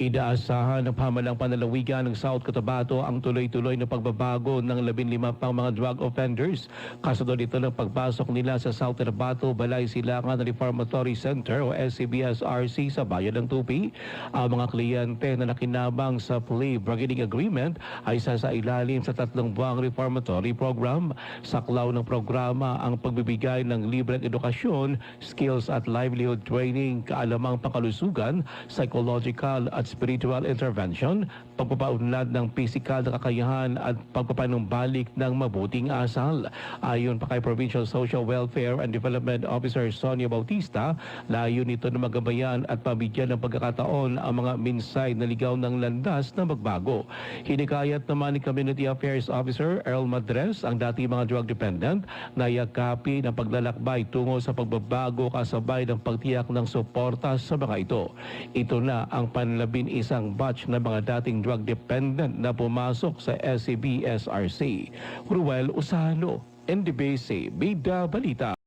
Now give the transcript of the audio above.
Inaasahan ng pamahalang panlalawigan ng South Cotabato ang tuloy-tuloy na pagbabago ng 15 pang mga drug offenders. Kasunod nito ng pagpasok nila sa South Cotabato Balay Silangan Reformatory Center o SCBSRC sa Bayan ng Tupi. Ang mga kliyente na nakinabang sa plea bargaining agreement ay sasailalim sa 3 buwang reformatory program. Saklaw ng programa ang pagbibigay ng libreng edukasyon, skills at livelihood training, kaalamang pangkalusugan, psychological at spiritual intervention, pagpapaunlad ng pisikal na kakayahan at pagpapanumbalik ng mabuting asal. Ayon pa kay Provincial Social Welfare and Development Officer Sonia Bautista, layo nito na magabayan at pabigyan ng pagkakataon ang mga minsay na ligaw ng landas na magbago. Hinikayat naman ni Community Affairs Officer Earl Madres ang dati mga drug dependent na yakapin ang paglalakbay tungo sa pagbabago kasabay ng pagtiyak ng suporta sa mga ito. Ito na ang panlabing-isang batch na mga dating drug dependent na pumasok sa SCBSRC. Ruel Usano, NDBC, Bida Balita.